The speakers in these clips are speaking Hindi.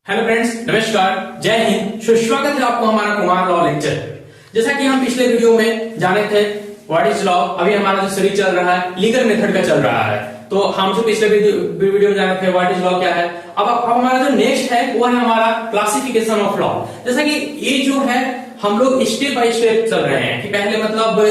हेलो फ्रेंड्स, नमस्कार, जय हिंद। स्वागत है आपको हमारा कुमार लॉ लेक्चर। जैसा कि हम पिछले वीडियो में जाने थे व्हाट इज लॉ, अभी हमारा जो सीरीज चल रहा है लीगल मेथड का चल रहा है। तो हम जो पिछले वीडियो में जाने थे व्हाट इज लॉ क्या है, अब हमारा जो नेक्स्ट है वो है हमारा क्लासिफिकेशन ऑफ लॉ। जैसा कि ये जो है हम लोग स्टेप बाय स्टेप चल रहे हैं कि पहले मतलब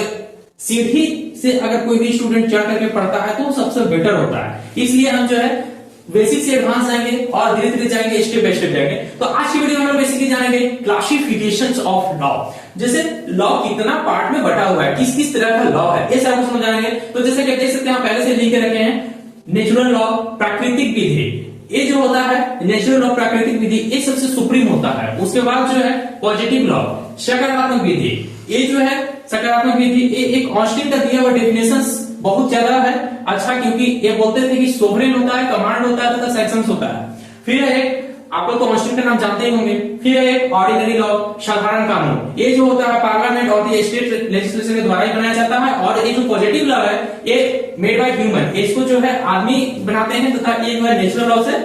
सीढ़ी से अगर कोई भी स्टूडेंट चढ़ करके पढ़ता है तो सबसे बेटर होता है, इसलिए हम जो है बेसिक से एडवांस जाएंगे और धीरे धीरे जाएंगे, स्टेप बाय स्टेप जाएंगे। तो आज की वीडियो में हम बेसिकली जानेंगे क्लासिफिकेशंस ऑफ लॉ। जैसे लॉ कितना पार्ट में बटा हुआ है, किस किस तरह का लॉ है, ये सब कुछ समझ जाएंगे। तो जैसे कि देख सकते हैं हम पहले से लिख के रखे हैं नेचुरल लॉ, प्राकृतिक विधि। ये जो होता है नेचुरल लॉ, प्राकृतिक विधि, ये सबसे सुप्रीम होता है। उसके बाद जो है पॉजिटिव लॉ, सकारात्मक विधि। ये जो है सकारात्मक विधि, ये एक ऑस्टिन का दिया हुआ डेफिनेशन बहुत ज्यादा है अच्छा, क्योंकि ये बोलते थे कि सोवरेन होता है, कमांड होता है तथा सेक्शंस होता है। फिर एक आप लोग तो ऑस्टिन का नाम जानते ही होंगे। फिर एक ऑर्डिनरी लॉ, साधारण कानून। ये जो होता है पार्लियामेंट और स्टेट लेजिस्लेशन के द्वारा ही बनाया जाता है। और ये जो पॉजिटिव लॉ है ये मेड बाय ह्यूमन, इसको जो है आदमी बनाते हैं तथा ये जो है नेचुरल लॉ से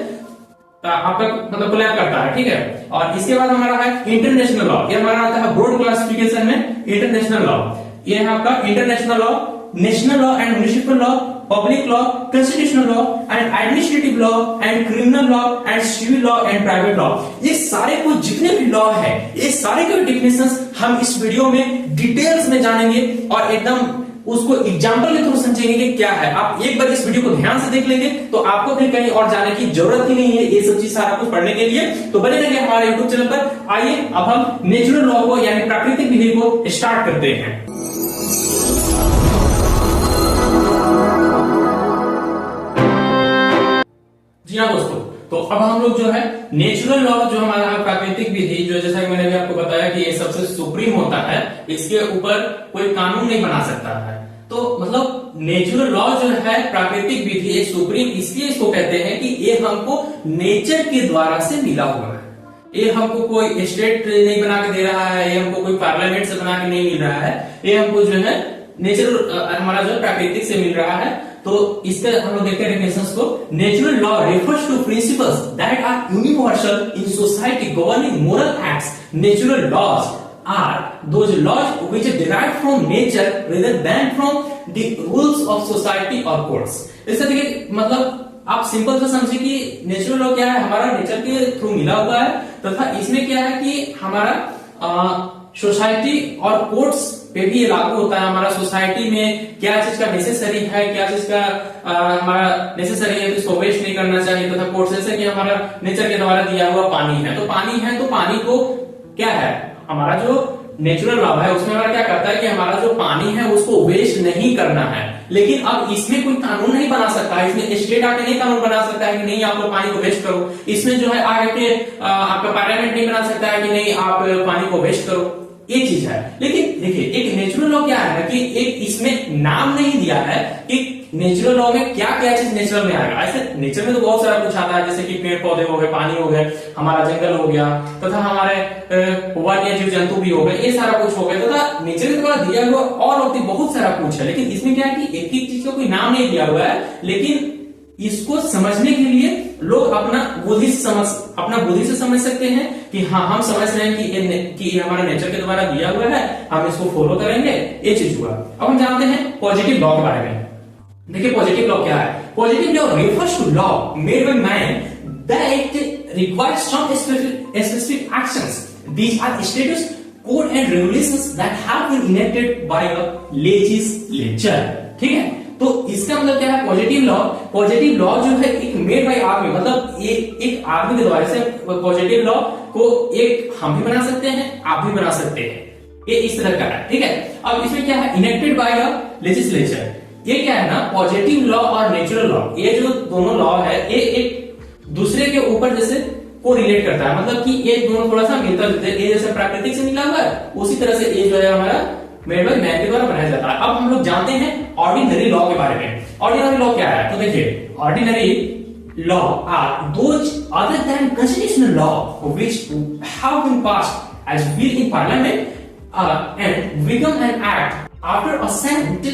आपका मतलब कोलैब करता है, ठीक है। और इसके बाद हमारा है इंटरनेशनल लॉ। ये हमारा आता है ब्रॉड क्लासिफिकेशन में इंटरनेशनल लॉ। ये है आपका international law, national law and municipal law, public law, constitutional law and administrative law and criminal law and civil law and private law. ये सारे को जितने भी लॉ है ये सारे के डेफिनेशंस हम इस वीडियो में डिटेल्स में जानेंगे और एकदम उसको एग्जाम्पल के थ्रू समझेंगे कि क्या है। आप एक बार इस वीडियो को ध्यान से देख लेंगे तो आपको फिर कहीं और जाने की जरूरत ही नहीं है ये सब चीज सारा कुछ पढ़ने के लिए। तो बने रहिए हमारे यूट्यूब चैनल पर। आइए अब हम नेचुरल लॉ को यानी प्राकृतिक विधि को स्टार्ट करते हैं। जी हाँ दोस्तों, तो अब हम लोग जो है नेचुरल लॉ जो हमारा प्राकृतिक विधि, जो जैसा कि मैंने भी आपको बताया कि ये सबसे सुप्रीम होता है, इसके ऊपर कोई कानून नहीं बना सकता है। तो मतलब नेचुरल लॉ जो है प्राकृतिक विधि ये सुप्रीम इसलिए इसको कहते हैं कि ये हमको नेचर के द्वारा से मिला हुआ है। ये हमको कोई स्टेट नहीं बना के दे रहा है, ये हमको कोई पार्लियामेंट से बना के नहीं मिल रहा है, ये हमको जो है नेचर हमारा जो प्राकृतिक से मिल रहा है। तो इसके हम लोग देखते हैं डेफिनेशंस को। Natural law refers to principles that are universal in society governing moral acts. Natural laws are those laws which are derived from nature rather than from the rules of society और कोर्ट्स। इससे देखिए मतलब आप सिंपल से समझिए कि नेचुरल लॉ क्या है, हमारा नेचर के थ्रू मिला हुआ है तथा इसमें क्या है कि हमारा सोसाइटी और कोर्ट्स पे भी ये लागू होता है। हमारा सोसाइटी में क्या चीज का नेसेसरी है, क्या चीज का हमारा नेसेसरी है तो इसको वेस्ट नहीं करना चाहिए तथा कोर्ट्स जैसे कि हमारा नेचर के द्वारा दिया हुआ पानी है, तो पानी को क्या है हमारा जो नेचुरल लॉ है उसमें हमारा क्या करता है कि हमारा जो पानी है उसको वेस्ट नहीं करना है। लेकिन अब इसमें कोई कानून नहीं बना सकता है, इसमें स्टेट आके नहीं कानून बना सकता है कि नहीं आप लोग पानी को वेस्ट करो। इसमें जो है आगे आपका पार्लियामेंट नहीं बना सकता है कि नहीं आप पानी को वेस्ट करो, ये चीज है। लेकिन देखिए एक नेचुरल लॉ क्या है कि एक इसमें नाम नहीं दिया है कि नेचुरल लॉ में क्या क्या चीज नेचुरल में आएगा। ऐसे नेचर में तो बहुत सारा कुछ आता है, जैसे कि पेड़ पौधे हो गए, पानी हो गए, हमारा जंगल हो गया तथा हमारे वन्य जीव जंतु भी हो गए, ये सारा कुछ हो गया तथा नेचर के द्वारा दिया हुआ और होती बहुत सारा कुछ है। लेकिन इसमें क्या है कि एक ही चीज का कोई नाम नहीं दिया हुआ है, लेकिन इसको समझने के लिए लोग अपना बुद्धि से समझ सकते हैं कि हाँ हम समझ रहे हैं कि ये हमारा नेचर के द्वारा दिया हुआ है, हम इसको फॉलो करेंगे, ये चीज हुआ। अब हम जानते हैं पॉजिटिव लॉ के बारे में। देखिए पॉजिटिव लॉ क्या है। Positive law refers to law made by man that requires some specific actions. These are states code and regulations that have been enacted by a legislature, ठीक है। तो इसका मतलब क्या है पॉजिटिव लॉ जो है एक मेड बाय आदमी, मतलब ये एक आदमी के द्वारा से पॉजिटिव लॉ को एक हम भी बना सकते हैं, आप भी बना सकते हैं, ये इस तरह का है, ठीक है। अब इसमें क्या है इनेक्टेड बाय अ लेजिस्लेचर। ये क्या है ना पॉजिटिव लॉ और नेचुरल लॉ, ये जो दोनों लॉ है ये एक दूसरे के ऊपर जैसे को रिलेट करता है, मतलब कि ये दोनों थोड़ा सा मिलता जुलता है। ये जैसे प्राकृतिक से मिला हुआ है उसी तरह से ये जो है हमारा मेड बाय मैन के द्वारा बनाया जाता है। अब हम लोग जानते हैं ऑर्डिनरी लॉ के बारे में। ऑर्डिनरी लॉ क्या है, तो देखिए ordinary law are those other than constitutional law which have been passed as bill in parliament and become an act after assent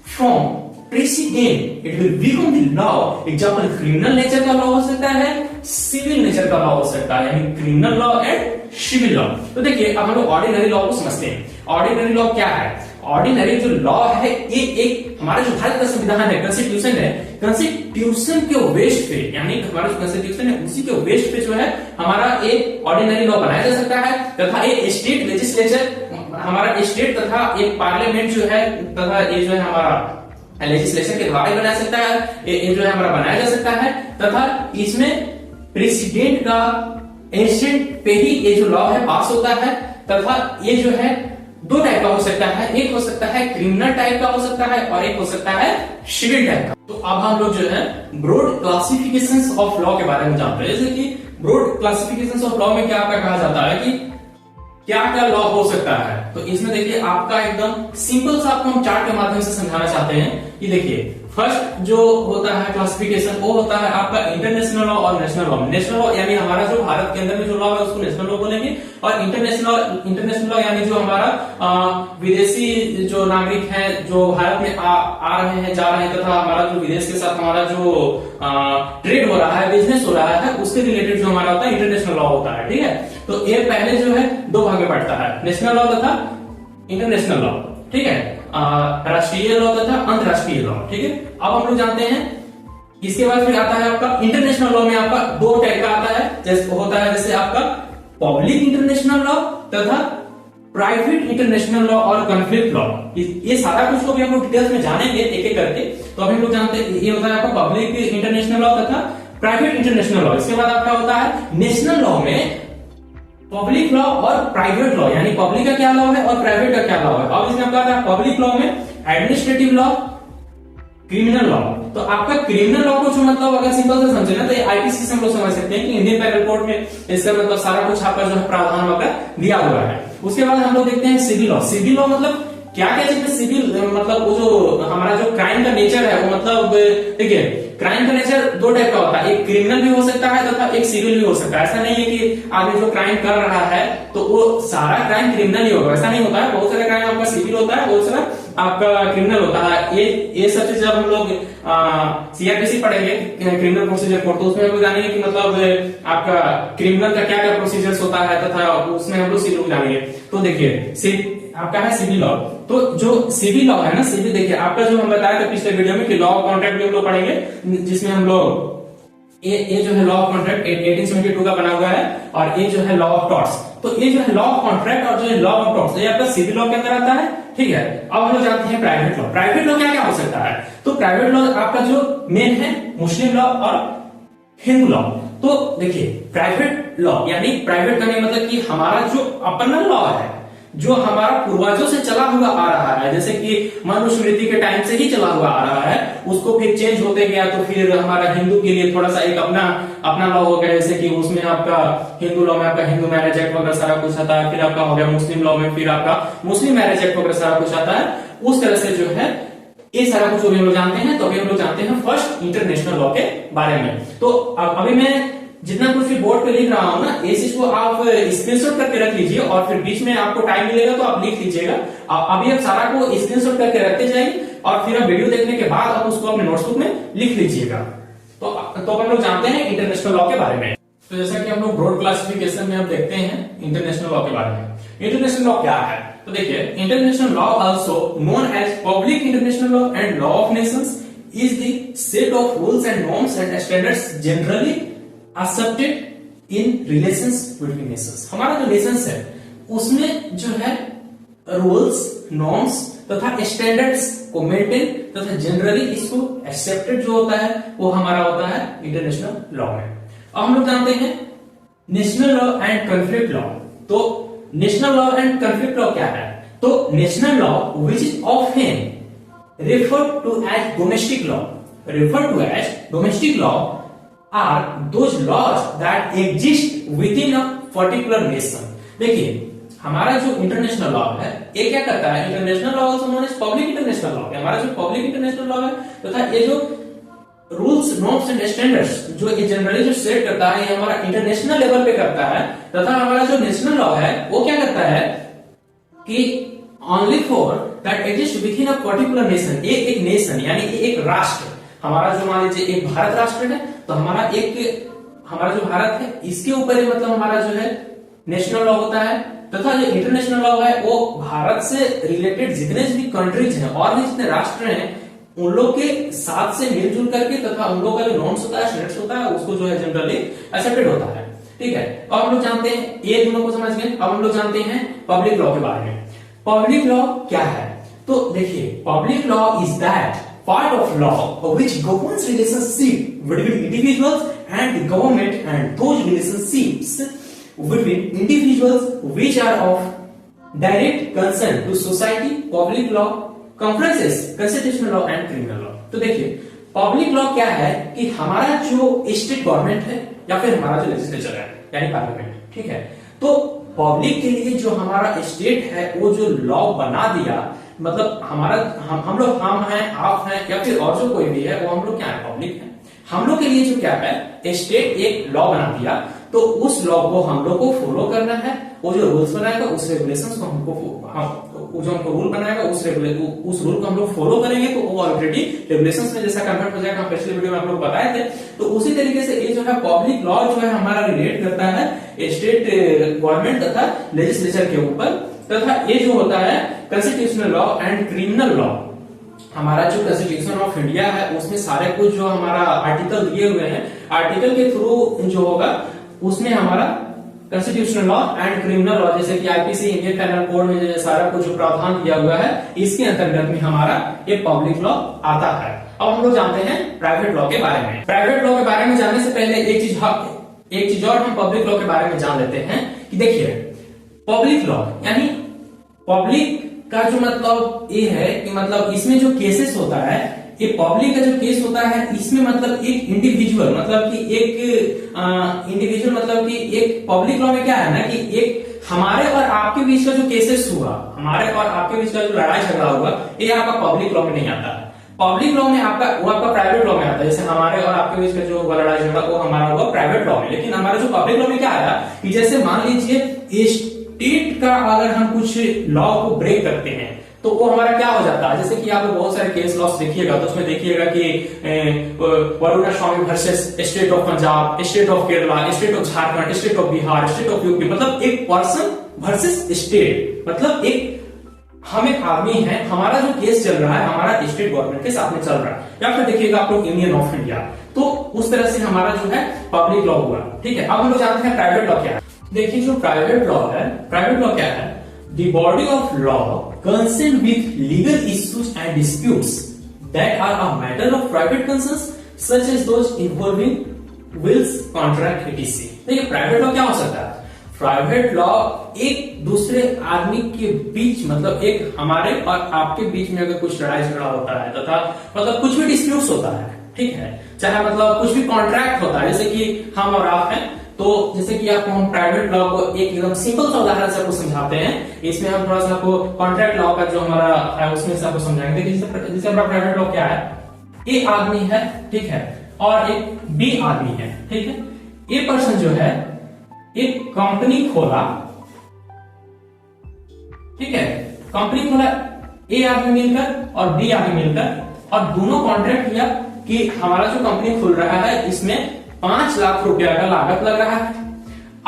from president, it will become the law. Example criminal nature का लॉ हो सकता है, सिविल नेचर का लॉ हो सकता है, यानी criminal law and civil law. तो देखिए अब हम लोग ऑर्डिनरी लॉ को समझते हैं। ऑर्डिनरी लॉ क्या है? ऑर्डिनरी जो लॉ है ये एक हमारा जो भारत का संविधान है, कॉन्स्टिट्यूशन है, कॉन्स्टिट्यूशन के बेस पे, यानी हमारा जो कॉन्स्टिट्यूशन है उसी के बेस पे जो है हमारा एक ऑर्डिनरी लॉ बनाया जा सकता है, तथा एक स्टेट लेजिस्लेचर, हमारा स्टेट तथा एक पार्लियामेंट जो है तथा ये जो है हमारा लेजिस्लेशन के द्वारा बनाया सकता है, ये जो है हमारा बनाया जा सकता है, तथा इसमें प्रेसिडेंट का एजेंट पे ही ये जो लॉ है पास होता है, तथा ये जो है दो टाइप का हो सकता है, एक हो सकता है क्रिमिनल टाइप का हो सकता है और एक हो सकता है सिविल टाइप का। तो अब हम लोग जो है ब्रॉड क्लासिफिकेशंस ऑफ लॉ के बारे में जानते हैं, जैसे कि ब्रॉड क्लासिफिकेशंस ऑफ लॉ में क्या कहा जाता है कि क्या क्या लॉ हो सकता है। तो इसमें देखिए आपका एकदम सिंपल सा आपको हम चार्ट के माध्यम से समझाना चाहते हैं कि देखिए फर्स्ट जो होता है क्लासिफिकेशन वो होता है आपका इंटरनेशनल लॉ और नेशनल लॉ। नेशनल लॉ यानी हमारा जो भारत के अंदर में जो लॉ है उसको नेशनल लॉ बोलेंगे, और इंटरनेशनल लॉ यानी जो हमारा विदेशी जो नागरिक हैं जो भारत में आ रहे हैं, जा रहे हैं, तथा हमारा जो विदेश के साथ हमारा जो ट्रेड हो रहा है, बिजनेस हो रहा है, उसके रिलेटेड जो हमारा होता है इंटरनेशनल लॉ होता है। ठीक है, तो ये पहले जो है दो भाग में बढ़ता है, नेशनल लॉ तथा इंटरनेशनल लॉ। ठीक है, राष्ट्रीय लॉ तथा अंतरराष्ट्रीय लॉ। ठीक है, अब हम लोग जानते हैं इसके बाद फिर आता है आपका इंटरनेशनल लॉ में आपका दो टाइप का आता है, जैसे होता है जैसे आपका पब्लिक इंटरनेशनल लॉ तथा प्राइवेट इंटरनेशनल लॉ और कॉन्फ्लिक्ट लॉ। ये सारा कुछ को भी हम लोग डिटेल्स में जानेंगे एक एक करके। तो अभी हम लोग जानते हैं ये होता है आपका पब्लिक इंटरनेशनल लॉ तथा प्राइवेट इंटरनेशनल लॉ। इसके बाद आपका होता है नेशनल लॉ में पब्लिक लॉ और प्राइवेट लॉ, यानी पब्लिक का क्या लॉ है और प्राइवेट का क्या लॉ है। अब इसमें आपका आता है पब्लिक लॉ में एडमिनिस्ट्रेटिव लॉ, क्रिमिनल लॉ। तो आपका क्रिमिनल लॉ को जो मतलब अगर सिंपल से समझे ना तो ये आईपीसी से हम लोग समझ सकते हैं कि इंडियन पैनल कोड में इसका मतलब सारा कुछ आपका जो है प्रावधान वगैरह दिया हुआ है। उसके बाद हम लोग देखते हैं सिविल लॉ। सिविल लॉ मतलब क्या क्या चीज में सिविल मतलब वो जो हमारा जो क्राइम का नेचर है वो मतलब देखिए क्राइम का नेचर दो टाइप का होता है, एक क्रिमिनल भी हो सकता है तथा एक सिविल भी हो सकता है। ऐसा नहीं है कि आदमी जो क्राइम कर रहा है तो वो सारा क्राइम क्रिमिनल ही होगा, ऐसा नहीं होता है। बहुत सारा क्राइम आपका सिविल होता है, बहुत सारा आपका क्रिमिनल होता है। ये सब चीज जब हम लोग सीआरपीसी पढ़ेंगे क्रिमिनल प्रोसीजर कोड, तो उसमें हम लोग जानेंगे कि मतलब आपका क्रिमिनल का क्या क्या प्रोसीजर्स होता है तथा उसमें हम लोग सिविल जानेंगे। तो देखिए आपका है सिविल लॉ। तो जो सिविल लॉ है ना, सिविल देखिए आपका जो हम बताया था पिछले वीडियो में कि लॉ ऑफ कॉन्ट्रैक्ट भी हम लोग पढ़ेंगे, जिसमें हम लोग ये जो है लॉ ऑफ कॉन्ट्रैक्ट 1872 का बना हुआ है, और ये जो है लॉ ऑफ टॉर्ट्स। तो ये जो है लॉ ऑफ कॉन्ट्रैक्ट और जो है लॉ ऑफ टॉर्ट्स ये आपका सिविल लॉ के अंदर आता है। ठीक है, अब हम लोग जानते हैं प्राइवेट लॉ। प्राइवेट लॉ क्या क्या हो सकता है? तो प्राइवेट लॉ आपका जो मेन है मुस्लिम लॉ और हिंदू लॉ। तो देखिए प्राइवेट लॉ यानी प्राइवेट का मतलब कि हमारा जो अपना लॉ है, जो हमारा पूर्वजों से चला हुआ आ रहा है, जैसे कि मनुस्मृति के टाइम से ही चला हुआ आ रहा है, उसको फिर चेंज होते गया तो फिर हमारा हिंदू के लिए थोड़ा सा एक अपना लॉ हो गया। जैसे कि उसमें आपका हिंदू लॉ में आपका हिंदू मैरिज एक्ट वगैरह सारा कुछ आता है, फिर आपका हो गया मुस्लिम लॉ में फिर आपका मुस्लिम मैरिज एक्ट वगैरह सारा कुछ आता है। उस तरह से जो है ये सारा कुछ अभी हम लोग जानते हैं। तो अभी हम लोग जानते हैं फर्स्ट इंटरनेशनल लॉ के बारे में। तो अभी मैं जितना कुछ भी बोर्ड पे लिख रहा हूं ना, इस चीज को आप स्क्रीनशॉट करके रख लीजिए और फिर बीच में आपको टाइम मिलेगा तो आप लिख लीजिएगा। अभी आप सारा को स्क्रीनशॉट करके रखते जाइए और फिर आप वीडियो देखने के बाद आप उसको अपने नोटबुक में लिख लीजिएगा। तो हम लोग जानते हैं इंटरनेशनल लॉ के बारे में। तो जैसा कि हम लोग ब्रॉड क्लासिफिकेशन में अब देखते हैं इंटरनेशनल लॉ के बारे में। इंटरनेशनल लॉ क्या है? तो देखिए international law also known as public international law and law of nations is the set of rules and norms and standards generally accepted in relations between nations. हमारा जो नेशंस है उसमें जो है रूल्स नॉर्म्स तथा स्टैंडर्ड्स को मेंटेन तथा जनरली इसको एक्सेप्टेड जो होता है वो हमारा होता है इंटरनेशनल लॉ में। अब हम लोग जानते हैं national law and conflict law. तो national law and conflict law क्या है? तो national law which is often referred to as domestic law are those laws that exist within a particular nation। देखिए हमारा जो इंटरनेशनल लॉ है ये क्या करता है? International law also known as public international law. हमारा जो पब्लिक इंटरनेशनल लॉ है तथा ये जो रूल्स नॉर्म्स एंड स्टैंडर्ड्स जो ये जनरली जो सेट करता है ये हमारा इंटरनेशनल लेवल पे करता है। तथा हमारा जो नेशनल लॉ है वो क्या करता है कि only for that exist with in a particular nation. ये एक नेशन यानी एक राष्ट्र, हमारा जो मान लीजिए एक भारत राष्ट्र है तो हमारा एक हमारा जो भारत है इसके ऊपर ही मतलब हमारा जो है नेशनल लॉ होता है, तथा जो इंटरनेशनल लॉ है वो भारत से रिलेटेड जितने भी कंट्रीज हैं और भी जितने राष्ट्र हैं उन लोग के साथ से मिलजुल करके तथा उन लोग का जो नॉर्म्स होता है, स्टैंडर्ड्स होता है, उसको जो है जनरली एक्सेप्टेड होता है। ठीक है, अब हम लोग जानते हैं ये दोनों को समझ गए। अब हम लोग जानते हैं पब्लिक लॉ के बारे में। पब्लिक लॉ क्या है? तो देखिए, public law is that part of law which governs relationship between individuals and the government and those relationships between individuals which are of direct concern to society. Public law conferences constitutional law and criminal law. तो देखिए, पब्लिक लॉ क्या है कि हमारा जो स्टेट गवर्नमेंट है या फिर हमारा जो लेजिस्लेचर है यानी पार्लियामेंट, ठीक है, तो पब्लिक के लिए जो हमारा स्टेट है वो जो लॉ बना दिया, मतलब हमारा हम लोग हम हैं, आप हैं या फिर और जो कोई भी है वो हम लोग क्या है, पब्लिक है। हम लोग के लिए जो क्या है, स्टेट एक लॉ बना दिया, तो उस लॉ को हम लोग को फॉलो करना है। वो जो रूल्स बनाएगा उस रेगुलेशंस को हमको जो हमको रूल बनाएगा उस रूल को हम लोग फॉलो करेंगे, तो वो ऑलरेडी रेगुलेशंस में जैसा कन्वर्ट हो जाएगा। हम पिछले वीडियो में आप लोग बताए थे। तो उसी तरीके से ये जो है पब्लिक लॉ जो है हमारा रिलेट करता है स्टेट गवर्नमेंट तथा लेजिस्लेचर के ऊपर, तथा ये जो होता है constitutional law and criminal law. हमारा जो कॉन्स्टिट्यूशन ऑफ इंडिया है उसमें सारे कुछ जो हमारा आर्टिकल दिए हुए हैं, आर्टिकल के थ्रू जो होगा उसमें हमारा constitutional law and criminal law, जैसे कि आईपीसी इंडियन पेनल कोड में जो सारा कुछ प्रावधान दिया हुआ है, इसके अंतर्गत में हमारा ये पब्लिक लॉ आता है। अब हम लोग जानते हैं प्राइवेट लॉ के बारे में। प्राइवेट लॉ के बारे में जानने से पहले एक चीज और हम पब्लिक लॉ के बारे में जान लेते हैं कि देखिए, पब्लिक लॉ यानी पब्लिक का जो मतलब ये है कि मतलब इसमें जो केसेस होता है, ये पब्लिक का जो केस होता है इसमें मतलब एक इंडिविजुअल मतलब कि एक पब्लिक लॉ में क्या है ना कि एक हमारे और आपके बीच का जो केसेस हुआ, हमारे और आपके बीच का जो लड़ाई झगड़ा हुआ, ये आपका पब्लिक लॉ में नहीं आता है। पब्लिक लॉ में आपका प्राइवेट लॉ में आता है। जैसे हमारे और आपके बीच का जो लड़ाई झगड़ा वो हमारा होगा प्राइवेट लॉ में, लेकिन हमारा जो पब्लिक लॉ में क्या आया कि जैसे मान लीजिए स्टेट का अगर हम कुछ लॉ को ब्रेक करते हैं तो वो हमारा क्या हो जाता है। जैसे कि आप बहुत सारे केस लॉस देखिएगा तो उसमें देखिएगा कि Varuna Swami versus state of Punjab, state of Kerala, state of Jharkhand, state of Bihar, state of UP, मतलब एक पर्सन वर्सेस स्टेट, मतलब हम एक आदमी है, हमारा जो केस चल रहा है हमारा स्टेट गवर्नमेंट के साथ में चल रहा है। या फिर देखिएगा आप लोग यूनियन ऑफ इंडिया, तो उस तरह से हमारा जो है पब्लिक लॉ हुआ। ठीक है, अब हम लोग जानते हैं प्राइवेट लॉ क्या है। देखिए, जो प्राइवेट लॉ है, प्राइवेट लॉ क्या है? The body of law concerned with legal issues and disputes that are a matter of private concerns, such as those involving wills, contract, etc. देखिए, प्राइवेट लॉ क्या हो सकता है? प्राइवेट लॉ एक दूसरे आदमी के बीच, मतलब एक हमारे और आपके बीच में अगर कुछ लड़ाई झगड़ा होता है तथा मतलब कुछ भी डिस्प्यूट्स होता है, ठीक है, चाहे मतलब कुछ भी कॉन्ट्रैक्ट होता है, जैसे कि हम और आप हैं, तो जैसे कि आपको हम प्राइवेट लॉ को एक एकदम सिंपल सा उदाहरण से आपको समझाते हैं। इसमें हम थोड़ा सा आपको कॉन्ट्रैक्ट लॉ का जो हमारा है उसमें से आपको समझाएंगे। जैसे हमारा प्राइवेट लॉ क्या है, ए आदमी है, ठीक है, और एक बी आदमी है, ठीक है। ए पर्सन जो है एक कंपनी खोला, ठीक है, कंपनी खोला ए आदमी मिलकर और बी आदमी मिलकर, और दोनों कॉन्ट्रैक्ट किया कि हमारा जो कंपनी खुल रहा है इसमें 5 लाख रुपया का लागत लग रहा है।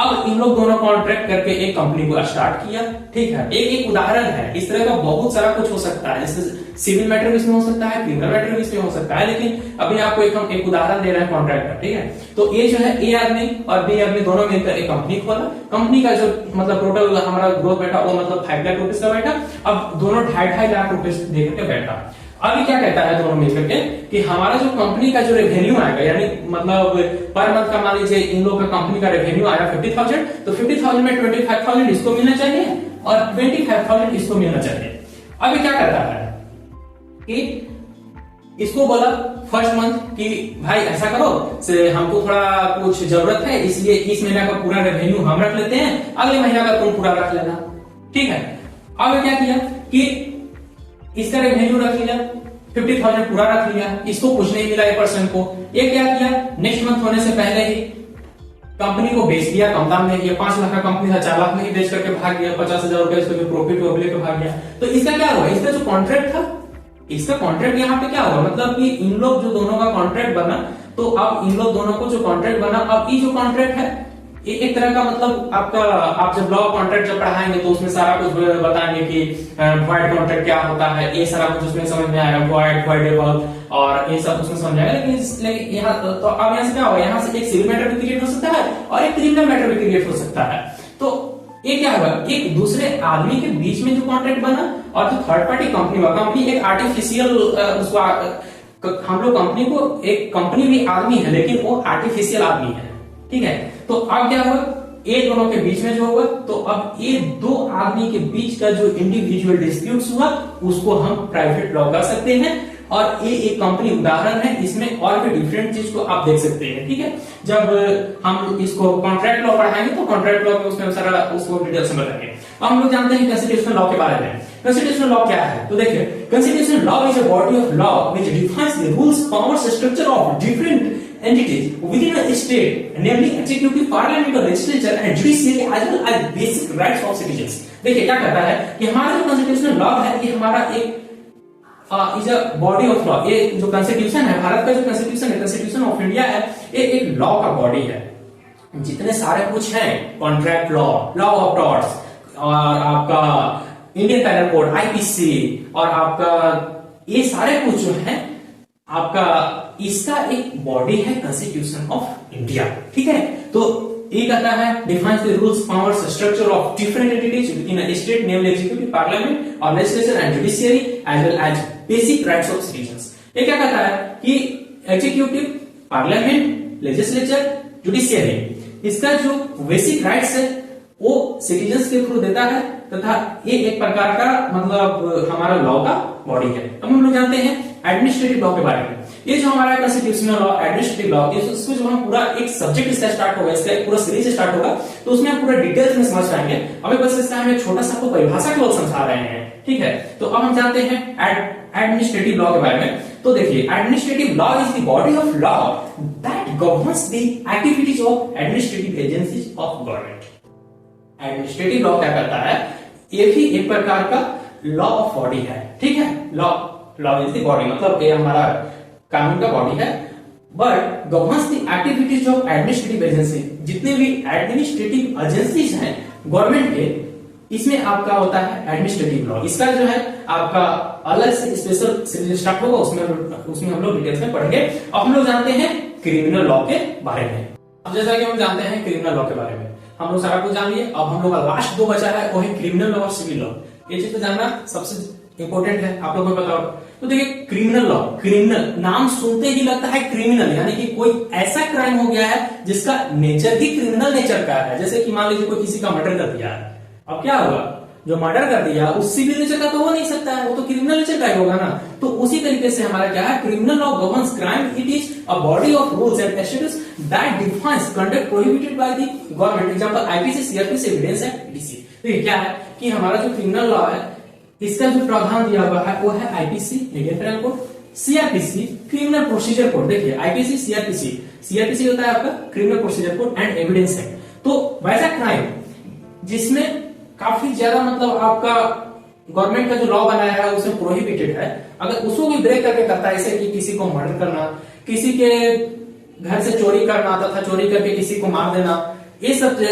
अब इन लोग दोनों कॉन्ट्रैक्ट करके एक कंपनी को स्टार्ट किया, ठीक है। एक उदाहरण है, इस तरह का बहुत सारा कुछ हो सकता है, जैसे सिविल मैटर भी इसमें हो सकता है, क्रिमिनल मैटर भी इसमें हो सकता है, लेकिन अभी आपको एक उदाहरण दे रहे हैं कॉन्ट्रैक्ट का, ठीक है। तो ये जो है ए आदमी और बी आदमी दोनों मिलकर एक कंपनी खोला। कंपनी का जो मतलब टोटल हमारा ग्रोथ बैठा वो मतलब 5 लाख रुपीज का बैठा। अब दोनों 2.5 लाख रुपीज देकर बैठा। अभी क्या कहता है दोनों मिलकर के कि हमारा जो कंपनी का जो रेवेन्यू आएगा, यानी मतलब पर मंथ का मान लीजिए इन लोग का कंपनी का रेवेन्यू आया 50,000, तो 50,000 में 25,000 इसको मिलना चाहिए और 25,000 इसको मिलना चाहिए। अभी क्या करता है कि इसको बोला फर्स्ट मंथ कि भाई ऐसा करो से हमको थोड़ा कुछ जरूरत है, इसलिए इस महीने का पूरा रेवेन्यू हम रख लेते हैं, अगले महीने का तुम पूरा रख लेना, ठीक है। अब क्या किया कि इसका रेवेन्यू रख लिया, 50,000 पूरा रख लिया, इसको कुछ नहीं मिला ए पर्सन को। ये क्या किया, नेक्स्ट मंथ होने से पहले ही कंपनी को बेच दिया कम दाम में। ये 5 लाख का कंपनी था, 4 लाख में ही बेच करके भाग गया, 50,000 रुपए इसको जो प्रॉफिट हो लेकर भाग गया। तो इसका क्या हुआ, इसका जो कॉन्ट्रैक्ट था, इसका कॉन्ट्रैक्ट यहाँ पे क्या हुआ, मतलब कि इन लोग जो दोनों का कॉन्ट्रैक्ट बना तो अब इन लोग दोनों को जो कॉन्ट्रैक्ट बना, अब ये जो कॉन्ट्रैक्ट है ये एक तरह का मतलब आपका, आप जब लॉ कॉन्ट्रैक्ट जब पढ़ाएंगे तो उसमें सारा कुछ बताएंगे कि वॉइड कॉन्ट्रैक्ट क्या होता है, ये सारा कुछ उसमें समझ में आएगा, वॉइड, वॉइडेबल और ये सब उसमें समझ आएगा। लेकिन यहाँ तो अब यहाँ से क्या होगा, यहाँ से एक सिविल मैटर भी क्रिएट हो सकता है और एक क्रिमिनल मैटर भी क्रिएट हो सकता है। तो ये क्या होगा, एक दूसरे आदमी के बीच में जो कॉन्ट्रैक्ट बना और जो थर्ड पार्टी कंपनी हुआ, कंपनी एक आर्टिफिशियल उसको हम लोग कंपनी को, एक कंपनी भी आदमी है लेकिन वो आर्टिफिशियल आदमी है, ठीक है। तो अब क्या होगा, ये दोनों के बीच में जो होगा, तो अब ये दो आदमी के बीच का जो इंडिविजुअल डिस्प्यूट्स हुआ उसको हम प्राइवेट लॉ कर सकते हैं। और ये एक कंपनी उदाहरण है, इसमें और भी डिफरेंट चीज को आप देख सकते हैं, ठीक है। जब हम इसको कॉन्ट्रैक्ट लॉ पढ़ाएंगे तो कॉन्ट्रैक्ट लॉ में उसमें सारा उसको डिटेल से बताएंगे। अब हम लोग जानते हैं कॉन्स्टिट्यूशनल लॉ के बारे में। कॉन्स्टिट्यूशनल लॉ क्या है, तो देखिए constitutional law is a body of law which defines the rules, powers, structure of different entities within a state, namely executive, parliament, legislature and judiciary as well as basic rights of citizens। देखिए क्या कहता है कि हमारा जो कॉन्स्टिट्यूशनल लॉ है ये हमारा एक is a body of law. ये जो कॉन्स्टिट्यूशन है, भारत का जो कॉन्स्टिट्यूशन है, कॉन्स्टिट्यूशन ऑफ इंडिया है, ये एक लॉ का बॉडी है। जितने सारे कुछ हैं, contract law, law of torts और आपका इंडियन पैनल कोड आईपीसी और आपका ये सारे कुछ जो है आपका, इसका एक बॉडी है कॉन्स्टिट्यूशन ऑफ इंडिया, ठीक है। तो ये कहता है defines the rules, powers, structure of different entities in a state, namely executive, parliament और legislature and judiciary as well as basic rights of citizens. ये क्या कहता है कि एग्जीक्यूटिव, पार्लियामेंट, लेजिस्लेचर, जुडिशियरी, इसका जो बेसिक राइट्स है वो सिटीजंस के थ्रू देता है, तथा ये एक प्रकार का मतलब हमारा लॉ का बॉडी है। अब हम लोग जानते हैं एडमिनिस्ट्रेटिव लॉ के बारे में। ये जो हमारा कॉन्स्टिट्यूशनल लॉ, एडमिनिस्ट्रेटिव लॉ, इसको जो हम पूरा एक सब्जेक्ट इसका स्टार्ट होगा, इसका एक पूरा सीरीज स्टार्ट होगा, तो उसमें हम पूरा डिटेल्स में समझ पाएंगे। अभी बस इसका हम एक छोटा सा आपको परिभाषा केवल समझा रहे हैं, ठीक है। तो अब हम जानते हैं एडमिनिस्ट्रेटिव लॉ के बारे में। तो देखिए administrative law is the body of law that governs the activities of administrative agencies of government. Administrative law क्या करता है, ये भी एक प्रकार का लॉ ऑफ बॉडी है, ठीक है। लॉ इज द बॉडी मतलब ये हमारा कानून का बॉडी है, but governs the activities of administrative agency. जितने भी एडमिनिस्ट्रेटिव एजेंसीज हैं गवर्नमेंट के, इसमें आपका होता है एडमिनिस्ट्रेटिव लॉ। इसका जो है आपका अलग से स्पेशल सीरीज स्टार्ट होगा, उसमें हम लोग डिटेल्स में पढ़ेंगे। अब हम लोग जानते हैं क्रिमिनल लॉ के बारे में। अब जैसा कि हम जानते हैं क्रिमिनल लॉ के बारे में हम लोग सारा कुछ जान लिए। अब हम लोग का लास्ट दो बचा है, वो है क्रिमिनल लॉ और सिविल लॉ। ये चीज तो जानना सबसे इंपॉर्टेंट है, आप लोगों को बताओ। तो देखिए क्रिमिनल लॉ, क्रिमिनल नाम सुनते ही लगता है क्रिमिनल, यानी कि कोई ऐसा क्राइम हो गया है जिसका नेचर ही क्रिमिनल नेचर का है। जैसे कि मान लीजिए कोई किसी का मर्डर कर दिया है, अब क्या होगा, जो मर्डर कर दिया उस सिविल नेचर का तो हो नहीं सकता है, वो तो क्रिमिनल नेचर का ही होगा ना। तो उसी तरीके से हमारा क्या है, criminal law governs crime, it is a body of rules and procedures that defines conduct prohibited by the government. Example IPC, CrPC, evidence act, EDC. तो ये क्या है कि हमारा जो क्रिमिनल लॉ है इसका जो प्रावधान दिया हुआ है वो है IPC, Indian penal code, CRPC, criminal procedure code. देखिए आईपीसी, सीआरपीसी होता है आपका criminal procedure code and evidence act. तो वैसा क्राइम जिसमें काफी ज्यादा मतलब आपका गवर्नमेंट का जो लॉ बनाया है उसमें प्रोहिबिटेड है, अगर उसको भी ब्रेक करके करता है, जैसे कि किसी को मर्डर करना, किसी के घर से चोरी करना तथा चोरी करके किसी को मार देना, ये सब,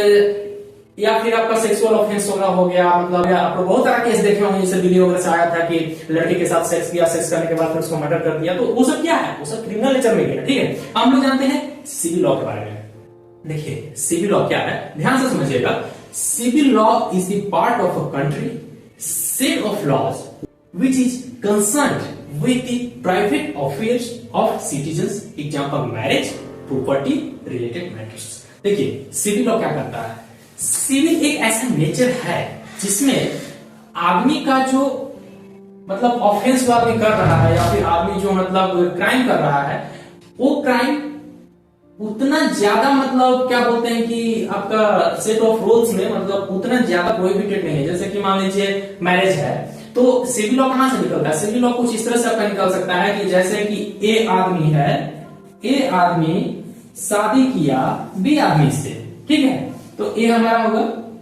या फिर आपका सेक्सुअल ऑफेंस हो गया, मतलब या आप बहुत सारा केस देखे होंगे, जैसे वीडियो वगैरह से आया था कि लड़के के साथ सेक्स किया, सेक्स करने के बाद फिर उसको मर्डर कर दिया, तो वो सब क्या है, वो सब क्रिमिनल नेचर में गया, ठीक है। हम लोग जानते हैं सिविल लॉ के बारे में। देखिए सिविल लॉ क्या है, ध्यान से समझिएगा। Civil law is the part of a country set of laws which is concerned with the private affairs of citizens, example marriage, property related matters. देखिए सिविल लॉ क्या करता है, सिविल एक ऐसा नेचर है जिसमें आदमी का जो मतलब ऑफेंस जो आदमी कर रहा है या फिर आदमी जो मतलब क्राइम कर रहा है, वो क्राइम उतना ज्यादा मतलब क्या बोलते हैं कि आपका सेट ऑफ रूल्स में मतलब उतना ज्यादा प्रोहिबिटेड नहीं है। जैसे कि मान लीजिए मैरिज है, तो सिविल लॉ कहां से निकलता है, सिविल लॉ कुछ इस तरह से आपका निकल सकता है कि जैसे कि ए आदमी है, ए आदमी शादी किया बी आदमी से, ठीक है, तो ए हमारा होगा।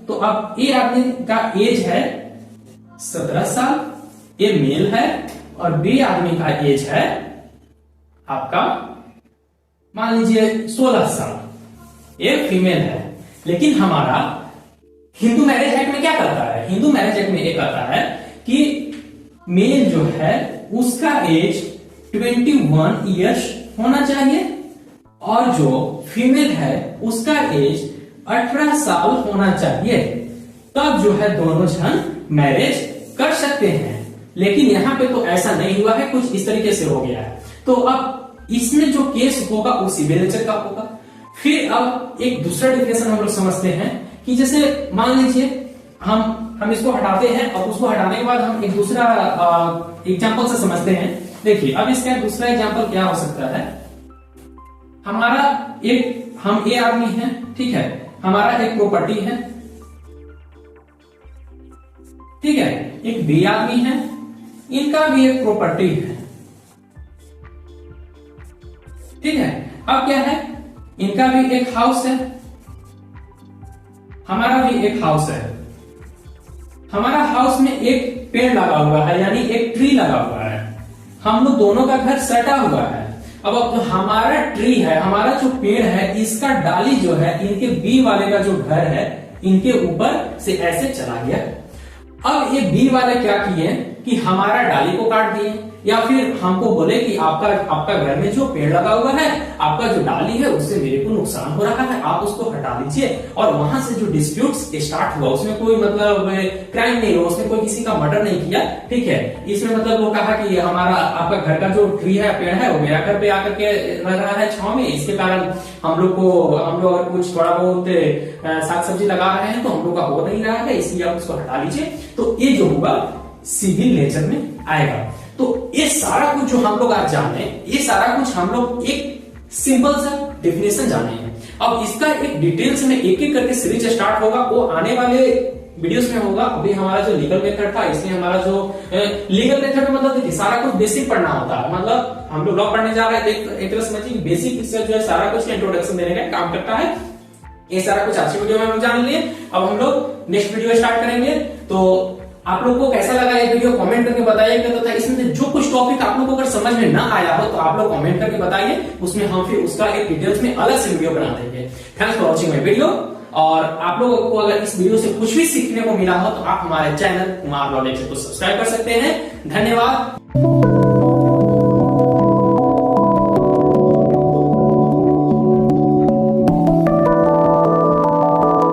तो अब ए आदमी का एज है 17 साल, ए मेल है, और बी आदमी का एज है आपका मान लीजिए 16 साल, एक फीमेल है, लेकिन हमारा हिंदू मैरिज एक्ट में क्या करता है, हिंदू मैरिज एक्ट में ये कहता है कि मेल जो है उसका एज 21 ईयर्स होना चाहिए और जो फीमेल है उसका एज 18 साल होना चाहिए, तब जो है दोनों जन मैरिज कर सकते हैं। लेकिन यहां पे तो ऐसा नहीं हुआ है, कुछ इस तरीके से हो गया है। तो अब इसमें जो केस होगा वो सिविल नेचर का होगा। फिर अब एक दूसरा डिफिनेशन हम लोग समझते हैं कि जैसे मान लीजिए हम इसको हटाते हैं और उसको हटाने के बाद हम एक दूसरा एग्जांपल से समझते हैं। देखिए अब इसका दूसरा एग्जांपल क्या हो सकता है, हमारा हम ए आदमी है, ठीक है, हमारा एक प्रॉपर्टी है, ठीक है, एक बी आदमी है, इनका भी एक प्रॉपर्टी है, ठीक है। अब क्या है, इनका भी एक हाउस है, हमारा भी एक हाउस है। हमारा हाउस में एक पेड़ लगा हुआ है, यानी एक ट्री लगा हुआ है। हम लोग दोनों का घर सटा हुआ है। अब जो हमारा ट्री है, हमारा जो पेड़ है, इसका डाली जो है इनके बी वाले का जो घर है इनके ऊपर से ऐसे चला गया। अब ये बी वाले क्या किए कि हमारा डाली को काट दिए, या फिर हमको बोले कि आपका घर में जो पेड़ लगा हुआ है, आपका जो डाली है उससे मेरे को नुकसान हो रहा है, आप उसको हटा लीजिए। और वहां से जो डिस्प्यूट स्टार्ट हुआ उसमें कोई मतलब क्राइम नहीं हुआ, उसमें कोई किसी का मर्डर नहीं किया, ठीक है। इसमें मतलब वो कहा कि हमारा आपका घर का जो ट्री है, पेड़ है, वो मेरा घर पे आकर के रह रहा है छांव में, इसके कारण हम लोग अगर कुछ थोड़ा बहुत साग सब्जी लगा रहे हैं तो हम लोग का हो नहीं रहा है, इसलिए आप उसको हटा लीजिए। तो ये जो होगा सिविल नेचर में आएगा। तो ये सारा कुछ जो हम लोग आज जाने, ये सारा कुछ हम लोग एक सिंपल सा डेफिनेशन जाने हैं। अब इसका एक डिटेल्स में एक एक करके सीरीज स्टार्ट होगा, वो आने वाले वीडियोस में होगा। अभी हमारा जो लीगल मेथड था, इसमें हमारा जो लीगल मेथड मतलब देखिए सारा कुछ बेसिक पढ़ना होता है, मतलब हम लोग लॉ पढ़ने जा रहे हैं, एक तरह समझिए बेसिक से जो है सारा कुछ इंट्रोडक्शन देने का काम करता है। ये सारा कुछ आज की वीडियो में हम जान लिए। अब हम लोग नेक्स्ट वीडियो स्टार्ट करेंगे। तो आप लोगों को कैसा लगा ये वीडियो कमेंट करके बताइएगा। तो इसमें जो कुछ टॉपिक आप लोगों को अगर समझ में ना आया हो तो आप लोग कमेंट करके बताइए, उसमें हम फिर उसका एक डिटेल्स में अलग से वीडियो बना देंगे। Thanks for watching my video. और आप लोगों को अगर इस वीडियो से कुछ भी सीखने को मिला हो तो आप हमारे चैनल कुमार लॉ लेक्चर को सब्सक्राइब कर सकते हैं। धन्यवाद।